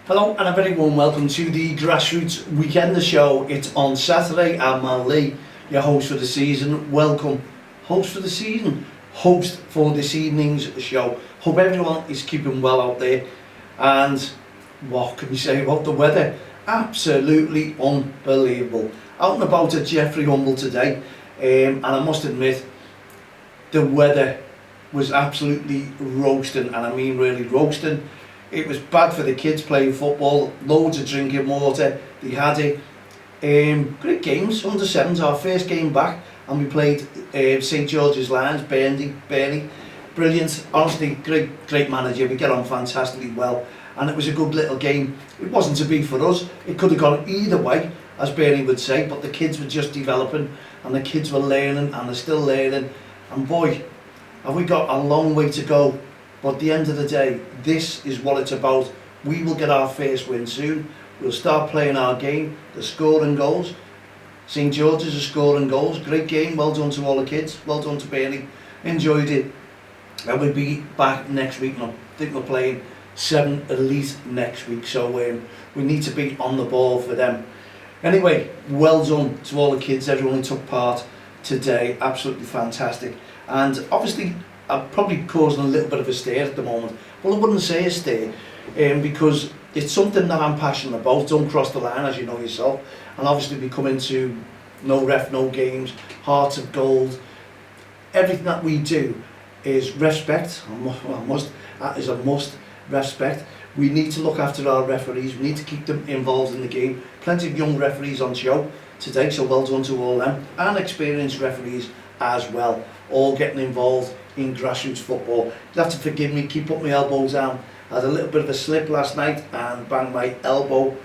Hello and a very warm welcome to the Grassroots Weekender Show. It's on Saturday. I'm Mal Lee, your host for the season. Welcome, host for the season, host for this evening's show. Hope everyone is keeping well out there. And what can we say about the weather? Absolutely unbelievable. Out and about at Jeffrey Humble today, and I must admit, the weather was absolutely roasting, and I mean really roasting. It was bad for the kids playing football, loads of drinking water, they had it. Great games, under 7s, our first game back, and we played St George's Lions, Burnley, brilliant, honestly, great manager, we get on fantastically well, and it was a good little game. It wasn't to be for us, it could have gone either way, as Burnley would say, but the kids were just developing, and the kids were learning, and they're still learning, and boy, have we got a long way to go. But at the end of the day, this is what it's about. We will get our first win soon. We'll start playing our game, the scoring goals. St George's is scoring goals. Great game, well done to all the kids. Well done to Burnley. Enjoyed it. And we'll be back next week. I think we're playing 7 Elite next week. So we need to be on the ball for them. Anyway, well done to all the kids, everyone who took part today. Absolutely fantastic. And obviously, I'm probably causing a little bit of a stir at the moment. Well, I wouldn't say a stir, because it's something that I'm passionate about. Don't cross the line, as you know yourself. And obviously we come into no ref, no games, hearts of gold. Everything that we do is respect. That is a must, respect. We need to look after our referees. We need to keep them involved in the game. Plenty of young referees on show today, so well done to all them. And experienced referees as well, all getting involved in grassroots football. You'll have to forgive me, keep putting my elbows down. I had a little bit of a slip last night and banged my elbow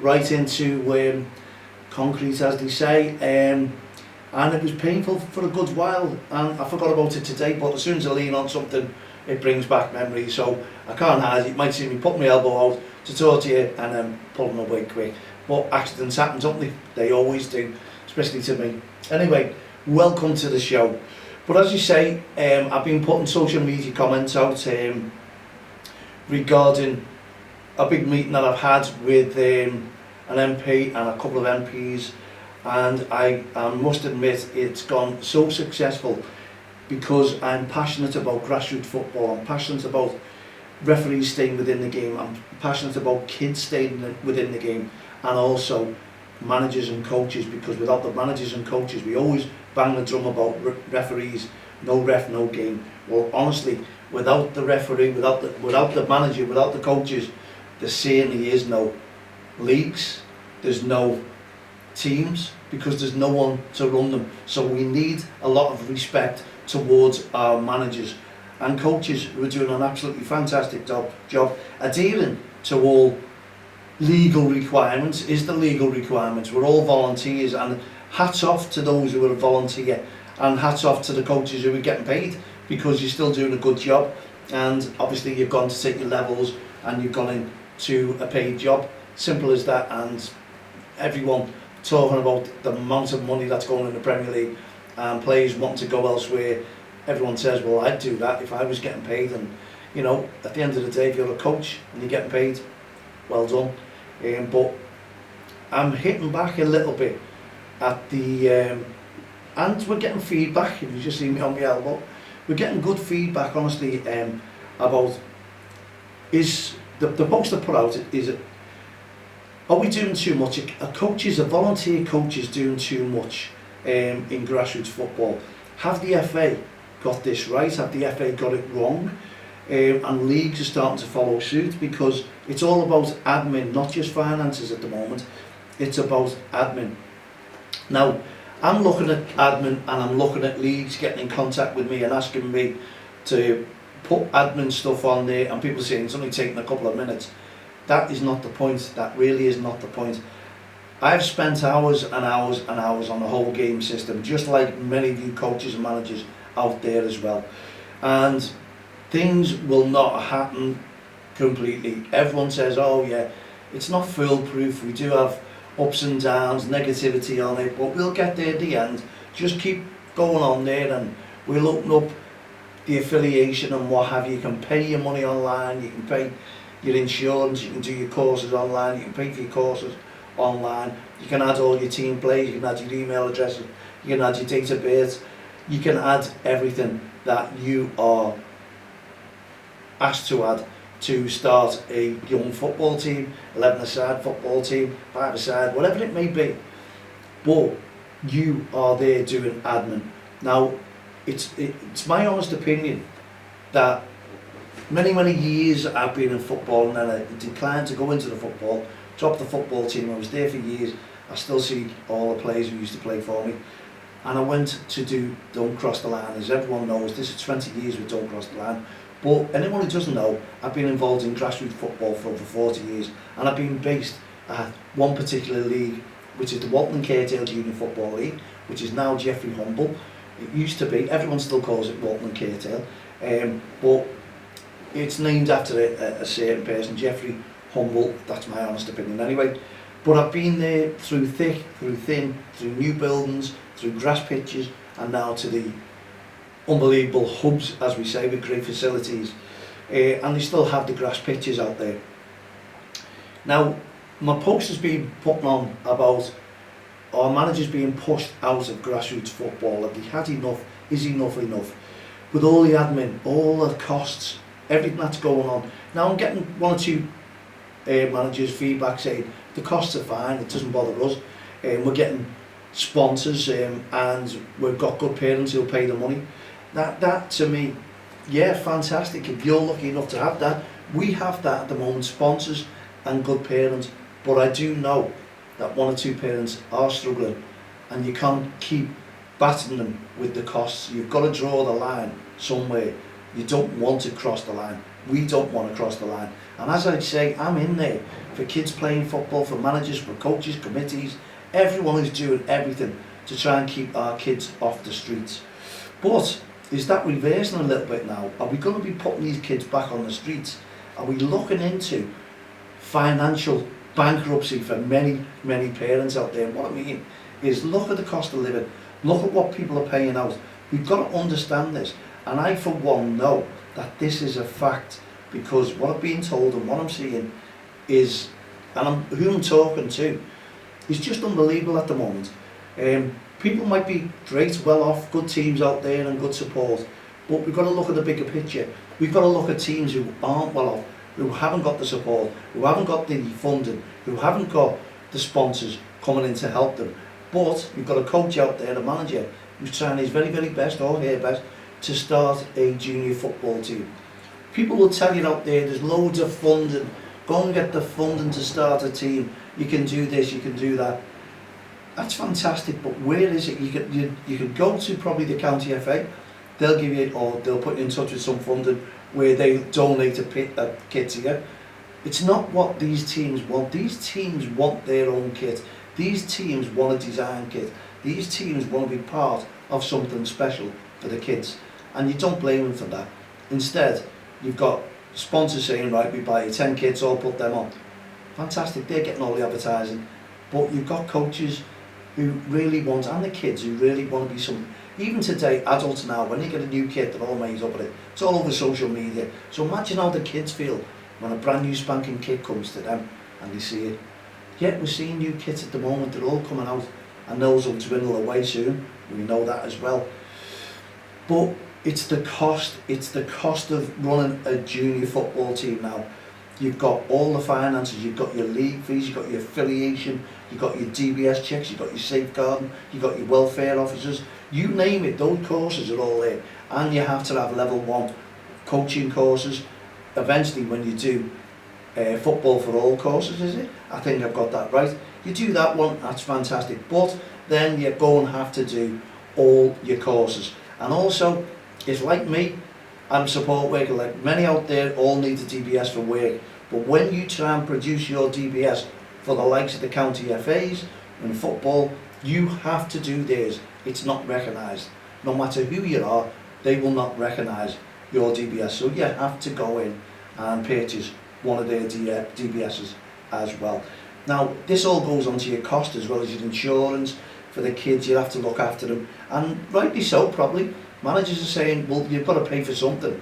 right into concrete, as they say, and it was painful for a good while, and I forgot about it today, but as soon as I lean on something, it brings back memories, so I can't hide it. You might see me put my elbow out to talk to you and then pull them away quick. But accidents happen, don't they? They always do, especially to me. Anyway, welcome to the show. But as you say, I've been putting social media comments out regarding a big meeting that I've had with an MP and a couple of MPs, and I must admit it's gone so successful because I'm passionate about grassroots football. I'm passionate about referees staying within the game. I'm passionate about kids staying within the game, and also managers and coaches, because without the managers and coaches, we always bang the drum about referees, no ref, no game. Well, honestly, without the referee, without the manager, without the coaches, there certainly is no leagues, there's no teams, because there's no one to run them. So we need a lot of respect towards our managers and coaches, who are doing an absolutely fantastic job adhering to all legal requirements. Is the legal requirements. We're all volunteers, and hats off to those who are volunteer, and hats off to the coaches who are getting paid, because you're still doing a good job, and obviously you've gone to take your levels and you've gone into a paid job. Simple as that. And everyone talking about the amount of money that's going in the Premier League and players wanting to go elsewhere, everyone says, well, I'd do that if I was getting paid. And you know, at the end of the day, if you're a coach and you're getting paid, well done. But I'm hitting back a little bit at the and we're getting feedback. If you just see me on my elbow, we're getting good feedback, honestly, about is the post I put out, is it, are we doing too much? A volunteer coach is doing too much in grassroots football. Have the FA got this right? Have the FA got it wrong? And leagues are starting to follow suit, because it's all about admin, not just finances at the moment. It's about admin. Now, I'm looking at admin, and I'm looking at leagues getting in contact with me and asking me to put admin stuff on there, and people saying it's only taking a couple of minutes. That is not the point. That really is not the point. I've spent hours and hours and hours on the whole game system, just like many of you coaches and managers out there as well. And things will not happen completely. Everyone says, oh yeah, it's not foolproof, we do have ups and downs, negativity on it, but we'll get there at the end. Just keep going on there, and we'll open up the affiliation and what have you. You can pay your money online, you can pay your insurance, you can do your courses online, you can pay for your courses online, you can add all your team plays, you can add your email addresses, you can add your date of birth, you can add everything that you are asked to add to start a young football team, 11-a-side football team, 5-a-side, whatever it may be. But you are there doing admin. Now, it's my honest opinion that many years I've been in football, and then I declined to go into the football, dropped the football team. I was there for years. I still see all the players who used to play for me. And I went to do Don't Cross the Line. As everyone knows, this is 20 years with Don't Cross the Line. But anyone who doesn't know, I've been involved in grassroots football for over 40 years. And I've been based at one particular league, which is the Walton and Caredale Junior Football League, which is now Jeffrey Humble. It used to be, everyone still calls it Walton and Caredale, but it's named after a certain person, Jeffrey Humble. That's my honest opinion anyway. But I've been there through thick, through thin, through new buildings, through grass pitches, and now to the unbelievable hubs, as we say, with great facilities. And they still have the grass pitches out there. Now, my post has been put on about our managers being pushed out of grassroots football. Have they had enough? Is enough enough? With all the admin, all the costs, everything that's going on. Now I'm getting one or two managers' feedback saying the costs are fine, it doesn't bother us. We're getting sponsors and we've got good parents who'll pay the money. That to me, yeah, fantastic. If you're lucky enough to have that, we have that at the moment, sponsors and good parents. But I do know that one or two parents are struggling, and you can't keep battering them with the costs. You've got to draw the line somewhere. You don't want to cross the line. We don't want to cross the line. And as I say, I'm in there for kids playing football, for managers, for coaches, committees. Everyone is doing everything to try and keep our kids off the streets. But is that reversing a little bit now? Are we going to be putting these kids back on the streets? Are we looking into financial bankruptcy for many parents out there? And what I mean is, look at the cost of living, look at what people are paying out. We've got to understand this, and I for one know that this is a fact, because what I've been told and what I'm seeing is, and who I'm talking to, is just unbelievable at the moment. People might be great, well off, good teams out there and good support, but we've got to look at the bigger picture. We've got to look at teams who aren't well off, who haven't got the support, who haven't got the funding, who haven't got the sponsors coming in to help them. But we've got a coach out there, a manager, who's trying his very best, or her best, to start a junior football team. People will tell you out there, there's loads of funding, go and get the funding to start a team, you can do this, you can do that. That's fantastic, but where is it? You can go to probably the county FA, they'll give you, or they'll put you in touch with some funding where they donate a kit to you. It's not what these teams want. These teams want their own kit. These teams want a design kit. These teams want to be part of something special for the kids. And you don't blame them for that. Instead, you've got sponsors saying, right, we buy you 10 kits, all put them on. Fantastic, they're getting all the advertising. But you've got coaches who really want, and the kids who really want to be some. Even today, adults now, when they get a new kit, they're all made up with it. It's all over social media. So imagine how the kids feel when a brand new spanking kit comes to them and they see it. Yet we're seeing new kits at the moment, they're all coming out, and those will dwindle away soon. We know that as well. But it's the cost of running a junior football team now. You've got all the finances, you've got your league fees, you've got your affiliation, you've got your DBS checks, you've got your safeguarding, you've got your welfare officers, you name it, those courses are all there. And you have to have level 1 coaching courses. Eventually when you do football for all courses, is it? I think I've got that right. You do that one, that's fantastic. But then you're going to have to do all your courses. And also, it's like me, I'm a support worker, like many out there all need a DBS for work. But when you try and produce your DBS for the likes of the county FAs in football, you have to do theirs. It's not recognised. No matter who you are, they will not recognise your DBS. So you have to go in and purchase one of their DBSs as well. Now, this all goes onto your cost as well as your insurance for the kids. You have to look after them, and rightly so, probably. Managers are saying, well, you've got to pay for something.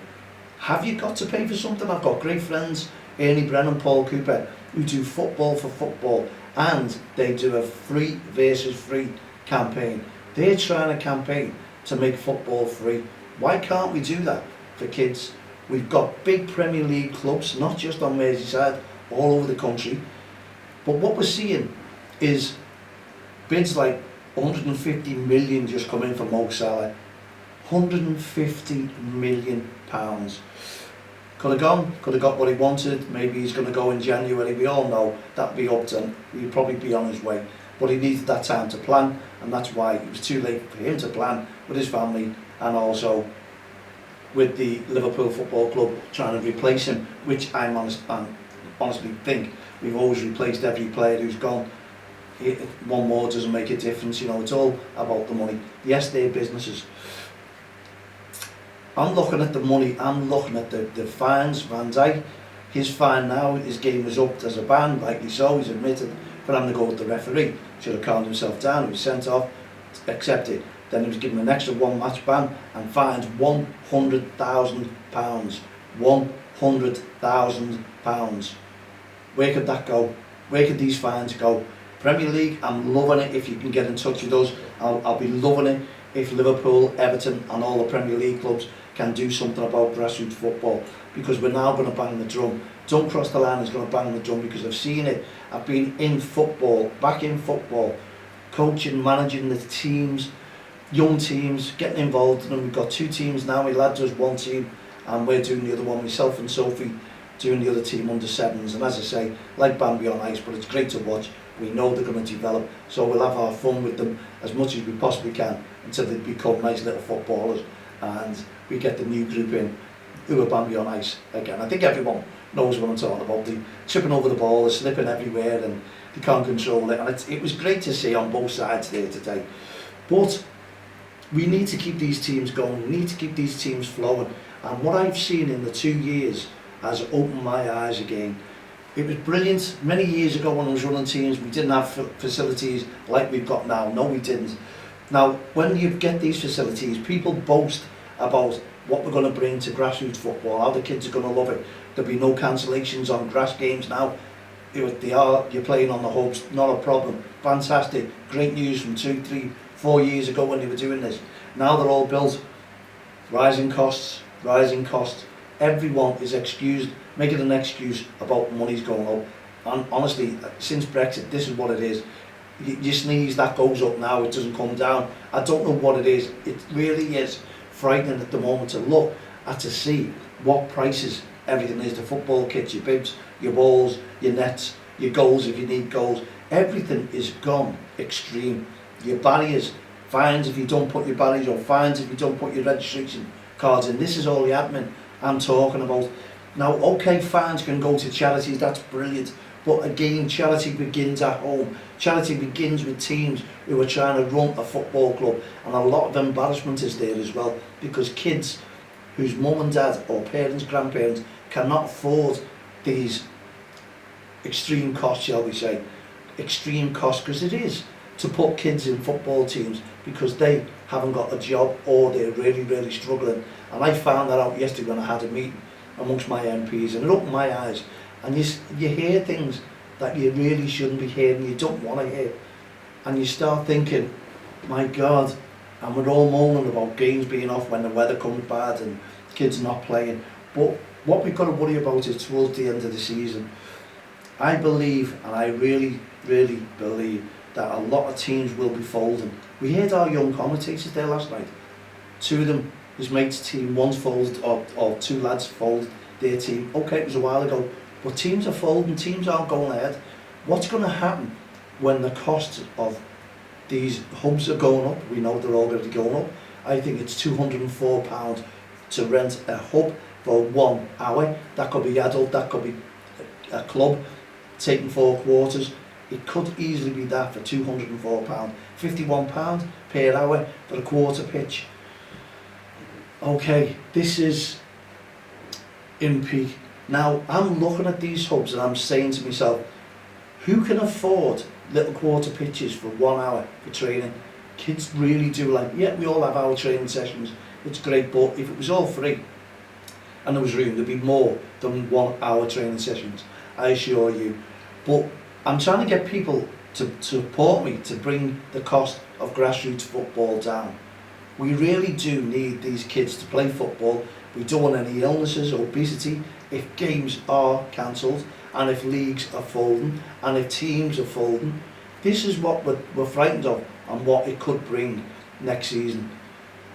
Have you got to pay for something? I've got great friends Ernie Brennan, Paul Cooper, who do football for football, and they do a free versus free campaign. They're trying to campaign to make football free. Why can't we do that for kids? We've got big Premier League clubs, not just on Merseyside, all over the country. But what we're seeing is bids like 150 million just come in for Mo Salah. 150 million pounds. Could have gone, could have got what he wanted. Maybe he's going to go in January. We all know that'd be up to him. He'd probably be on his way. But he needed that time to plan, and that's why it was too late for him to plan with his family and also with the Liverpool Football Club trying to replace him, which I honestly think we've always replaced every player who's gone. One more doesn't make a difference, you know, it's all about the money. Yes, they're businesses. I'm looking at the money, I'm looking at the fines. Van Dijk, his fine now, his game was up as a ban, rightly so, he's admitted, for having to go with the referee. Should have calmed himself down, he was sent off, accepted. Then he was given an extra 1 match ban and fined £100,000. £100,000. Where could that go? Where could these fines go? Premier League, I'm loving it if you can get in touch with us. I'll be loving it if Liverpool, Everton and all the Premier League clubs can do something about grassroots football, because we're now going to bang the drum. Don't Cross the Line is going to bang the drum, because I've seen it. I've been in football, back in football, coaching, managing the teams, young teams, getting involved in them. We've got 2 teams now. My lad does 1 team and we're doing the other one. Myself and Sophie doing the other team under 7s, and as I say, like Bambi on ice, but it's great to watch. We know they're going to develop, so we'll have our fun with them as much as we possibly can until they become nice little footballers and we get the new group in who are Bambi on ice again. I think everyone knows what I'm talking about. They tripping over the ball, they're slipping everywhere and they can't control it, and it was great to see on both sides there today. But we need to keep these teams going, we need to keep these teams flowing, and what I've seen in the 2 years has opened my eyes again. It was brilliant. Many years ago when I was running teams, we didn't have facilities like we've got now. No, we didn't. Now, when you get these facilities, people boast about what we're going to bring to grassroots football, how the kids are going to love it. There'll be no cancellations on grass games now. You're playing on the hubs, not a problem. Fantastic. Great news from 2, 3, 4 years ago when they were doing this. Now they're all built. Rising costs, rising costs. Everyone is making an excuse about money's going up. And honestly, since Brexit, this is what it is. You sneeze, that goes up now, it doesn't come down. I don't know what it is. It really is frightening at the moment to look at, to see what prices everything is. The football kits, your bibs, your balls, your nets, your goals if you need goals. Everything is gone extreme. Your barriers, fines if you don't put your barriers on, fines if you don't put your registration cards in. This is all the admin I'm talking about. Now, okay, fines can go to charities, that's brilliant. But again, charity begins at home. Charity begins with teams who are trying to run a football club. And a lot of embarrassment is there as well, because kids whose mum and dad or parents, grandparents cannot afford these extreme costs, shall we say. Extreme costs, because it is, to put kids in football teams because they haven't got a job or they're really, really struggling. And I found that out yesterday when I had a meeting amongst my MPs, and it opened my eyes. And you hear things that you really shouldn't be hearing, you don't want to hear. And you start thinking, my God, and we're all moaning about games being off when the weather comes bad and kids not playing. But what we've got to worry about is towards the end of the season. I believe, and I really, really believe, that a lot of teams will be folding. We heard our young commentators there last night. 2 of them, his mate's team, one's folded, or 2 lads folded their team. Okay, it was a while ago, but teams are folding, teams aren't going ahead. What's going to happen when the costs of these hubs are going up? We know they're all going to be going up. I think it's £204 to rent a hub for 1 hour. That could be adult, that could be a club taking 4 quarters. It could easily be that for £204. £51 per hour for a quarter pitch. Okay, this is in peak. Now, I'm looking at these hubs and I'm saying to myself, who can afford little quarter pitches for 1 hour for training? Kids really do like, yeah, we all have our training sessions, it's great, but if it was all free and there was room, there'd be more than 1 hour training sessions, I assure you. But I'm trying to get people to support me to bring the cost of grassroots football down. We really do need these kids to play football. We don't want any illnesses, obesity, if games are cancelled, and if leagues are folding, and if teams are folding. This is what we're frightened of, and what it could bring next season.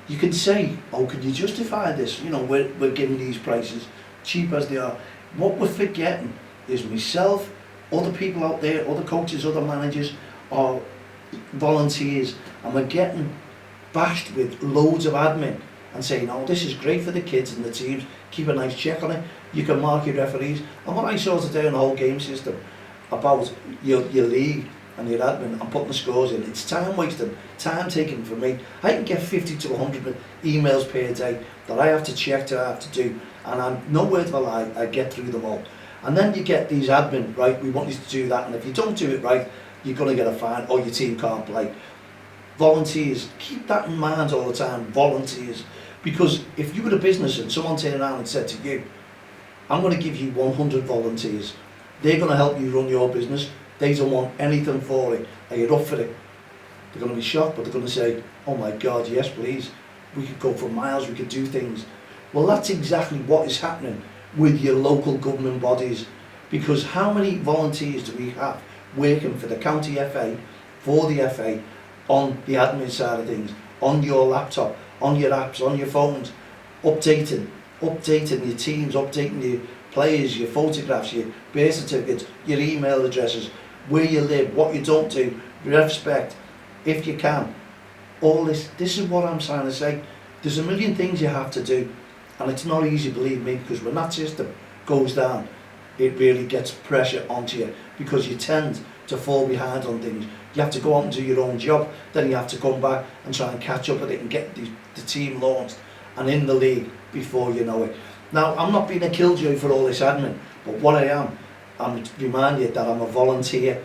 You can say, oh, can you justify this? You know, we're giving these prices, cheap as they are. What we're forgetting is myself, other people out there, other coaches, other managers, are volunteers, and we're getting bashed with loads of admin and saying, oh, this is great for the kids and the teams, keep a nice check on it, you can mark your referees. And what I saw today in the whole game system about your league and your admin and putting the scores in, it's time wasting, time taking for me. I can get 50 to 100 emails per day that I have to check, I have to do, and I'm no word of a lie, I get through them all. And then you get these admin, right, we want you to do that, and if you don't do it right, you're going to get a fine, or your team can't play. Volunteers, keep that in mind all the time, volunteers. Because if you were a business and someone turned around and said to you, I'm going to give you 100 volunteers, they're going to help you run your business, they don't want anything for it, are you up for it? They're going to be shocked, but they're going to say, oh my God, yes please, we could go for miles, we could do things. Well, that's exactly what is happening with your local government bodies, because how many volunteers do we have working for the county FA, for the FA, on the admin side of things, on your laptop, on your apps, on your phones, updating your teams, updating your players, your photographs, your birth certificates, your email addresses, where you live, what you don't do, respect, if you can. All this is what I'm trying to say. There's a million things you have to do, and it's not easy, believe me, because when that system goes down, it really gets pressure onto you, because you tend to fall behind on things. You have to go out and do your own job, then you have to come back and try and catch up with it and get the team launched and in the league before you know it. Now, I'm not being a killjoy for all this admin, but what I am, I'm reminded that I'm a volunteer,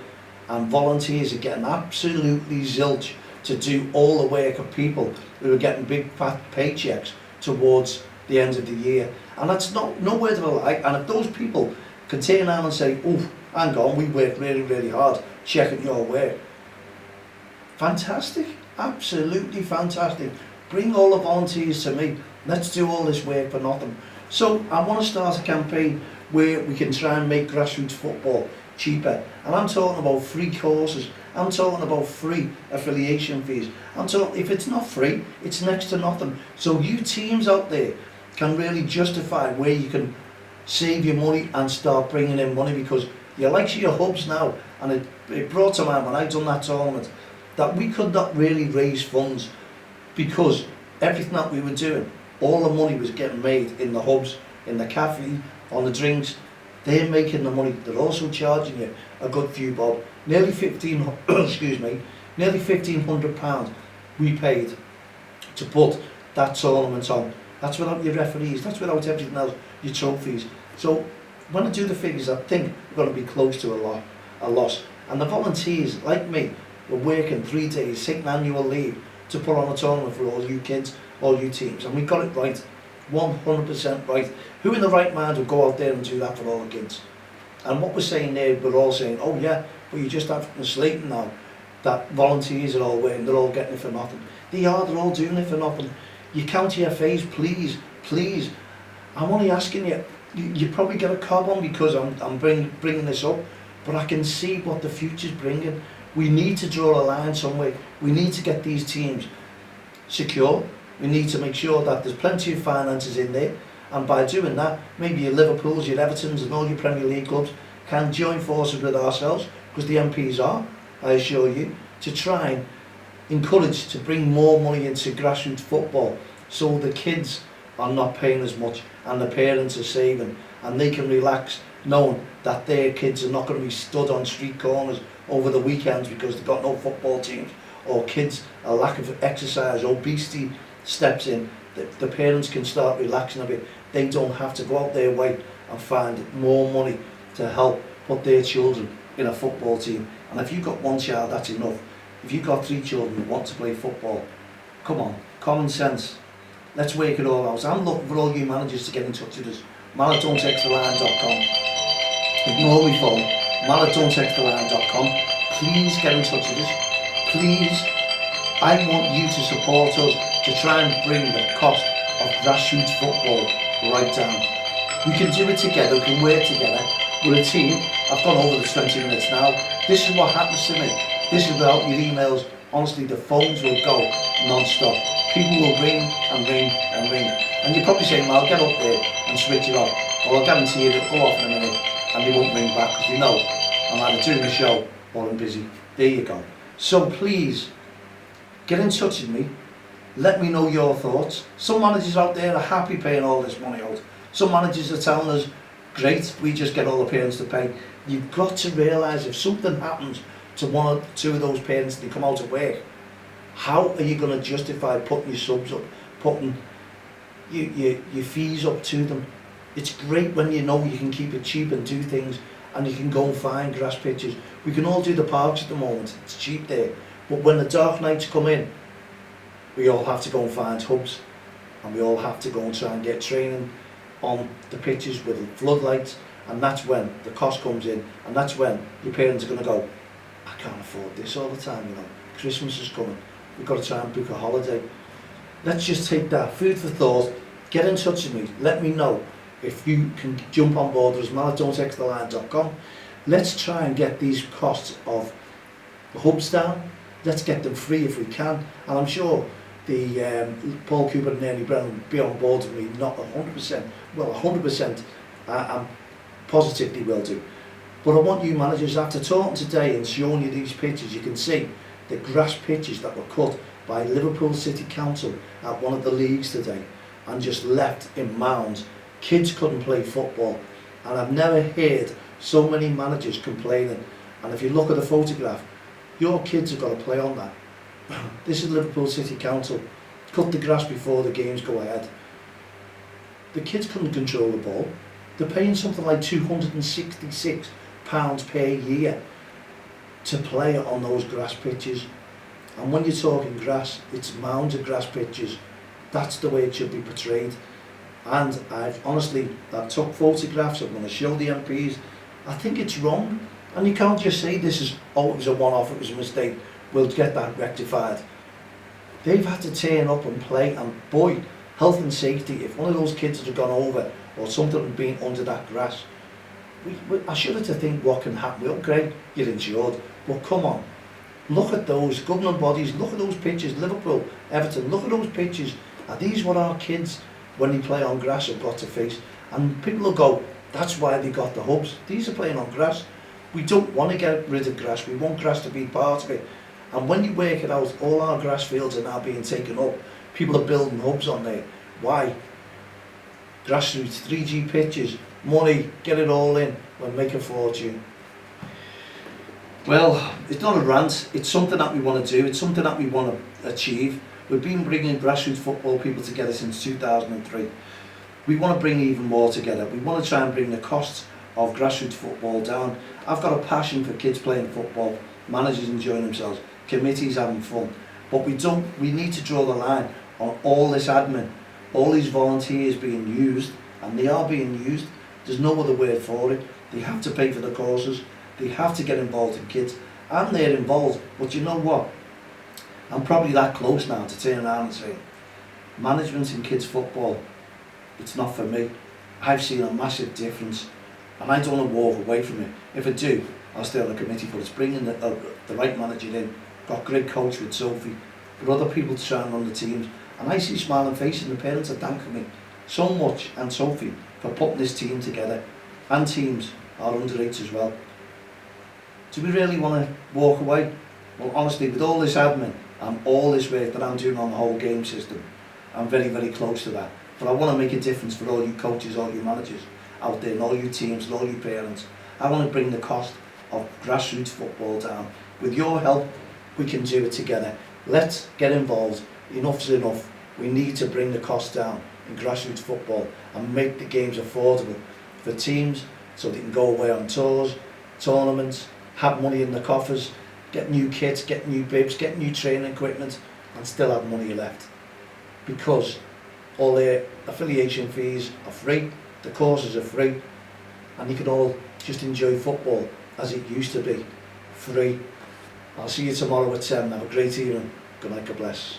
and volunteers are getting absolutely zilch to do all the work of people who are getting big fat paychecks towards the end of the year. And that's not no word of a lie. And if those people can turn around and say, oh, hang on, we worked really, really hard checking your work, fantastic, absolutely fantastic. Bring all the volunteers to me. Let's do all this work for nothing. So I want to start a campaign where we can try and make grassroots football cheaper. And I'm talking about free courses. I'm talking about free affiliation fees. I'm talking, if it's not free, it's next to nothing. So you teams out there can really justify where you can save your money and start bringing in money, because you like your hubs now, and it brought to mind when I done that tournament that we could not really raise funds, because everything that we were doing, all the money was getting made in the hubs, in the cafe, on the drinks. They're making the money. They're also charging you a good few bob. Nearly nearly £1,500 we paid to put that tournament on. That's without your referees, that's without everything else, your trophies. So when I do the figures, I think we're going to be close to a loss. And the volunteers, like me, were working 3 days, taking annual leave to put on a tournament for all you kids, all you teams. And we got it right, 100% right. Who in the right mind would go out there and do that for all the kids? And what we're saying there, we're all saying, oh yeah, but you just have to slating now that volunteers are all working, they're all getting it for nothing. They're all doing it for nothing. You county FAs, please, I'm only asking you, you probably get a cob on because I'm bringing this up, but I can see what the future's bringing. We need to draw a line somewhere. We need to get these teams secure. We need to make sure that there's plenty of finances in there, and by doing that, maybe your Liverpools, your Evertons and all your Premier League clubs can join forces with ourselves, because the MPs are, I assure you, to try and encourage to bring more money into grassroots football, so the kids are not paying as much and the parents are saving, and they can relax knowing that their kids are not going to be stood on street corners over the weekends because they've got no football teams, or kids, a lack of exercise, obesity steps in. The parents can start relaxing a bit. They don't have to go out their way and find more money to help put their children in a football team. And if you've got one child, that's enough. If you've got 3 children who want to play football, come on, common sense. Let's work it all out. I'm looking for all you managers to get in touch with us. Maradonetexttheline.com. Ignore my phone. Maradonetexttheline.com. Please get in touch with us. Please, I want you to support us to try and bring the cost of grassroots football right down. We can do it together, we can work together. We're a team. I've gone over the 20 minutes now. This is what happens to me. This is without your emails. Honestly, the phones will go non-stop. People will ring and ring and ring. And you're probably saying, well, get up there and switch it off. Well, I'll guarantee you it'll go off in a minute and they won't ring back because they know I'm either doing a show or I'm busy. There you go. So please, get in touch with me. Let me know your thoughts. Some managers out there are happy paying all this money out. Some managers are telling us, great, we just get all the parents to pay. You've got to realise if something happens to one or two of those parents and they come out of work, how are you going to justify putting your subs up, putting your fees up to them? It's great when you know you can keep it cheap and do things and you can go and find grass pitches. We can all do the parks at the moment, it's cheap there. But when the dark nights come in, we all have to go and find hubs and we all have to go and try and get training on the pitches with floodlights, and that's when the cost comes in, and that's when your parents are going to go, I can't afford this all the time, you know, Christmas is coming, we've got to try and book a holiday. Let's just take that, food for thought, get in touch with me, let me know if you can jump on board with us, maradonetexttheline.com. Let's try and get these costs of the hubs down, let's get them free if we can, and I'm sure the Paul Cooper and Ernie Brennan will be on board with me, not 100%, well 100%, I'm positive they will do. But I want you managers, after talking today and showing you these pictures, you can see the grass pitches that were cut by Liverpool City Council at one of the leagues today and just left in mounds. Kids couldn't play football, and I've never heard so many managers complaining. And if you look at the photograph, your kids have got to play on that. This is Liverpool City Council. Cut the grass before the games go ahead. The kids couldn't control the ball. They're paying something like £266 per year to play on those grass pitches. And when you're talking grass, it's mounds of grass pitches. That's the way it should be portrayed. And I've took photographs, I'm going to show the MPs. I think it's wrong. And you can't just say this is, oh, it was a one-off, it was a mistake. We'll get that rectified. They've had to turn up and play, and boy, health and safety, if one of those kids had gone over or something had been under that grass, I should have to think what can happen. Well, great, you're insured, but come on, look at those governing bodies, look at those pitches, Liverpool, Everton, look at those pitches. Are these what our kids, when they play on grass, have got to face? And people will go, that's why they got the hubs. These are playing on grass. We don't want to get rid of grass, we want grass to be part of it. And when you work it out, all our grass fields are now being taken up. People are building hubs on there. Why? Grassroots, 3G pitches, money, get it all in, we'll make a fortune. Well, it's not a rant, it's something that we want to do, it's something that we want to achieve. We've been bringing grassroots football people together since 2003. We want to bring even more together. We want to try and bring the costs of grassroots football down. I've got a passion for kids playing football, managers enjoying themselves, committees having fun, but we need to draw the line on all this admin, all these volunteers being used, and they are being used. There's no other word for it. They have to pay for the courses, they have to get involved in kids, and they're involved. But you know what, I'm probably that close now to turning around and saying, management in kids football, it's not for me. I've seen a massive difference, and I don't want to walk away from it. If I do, I'll stay on the committee, but it's bringing the right manager in. Got great coach with Sophie, but other people to try and run the teams. And I see smiling faces, and the parents are thanking me so much, and Sophie, for putting this team together. And teams are underage as well. Do we really want to walk away? Well, honestly, with all this admin and all this work that I'm doing on the whole game system, I'm very, very close to that. But I want to make a difference for all you coaches, all you managers out there, and all you teams, and all you parents. I want to bring the cost of grassroots football down. With your help, we can do it together. Let's get involved. Enough's enough. We need to bring the cost down in grassroots football and make the games affordable for teams so they can go away on tours, tournaments, have money in the coffers, get new kits, get new bibs, get new training equipment, and still have money left. Because All their affiliation fees are free, the courses are free, and you can all just enjoy football as it used to be, free. I'll see you tomorrow at 10. Have a great evening. Good night, God bless.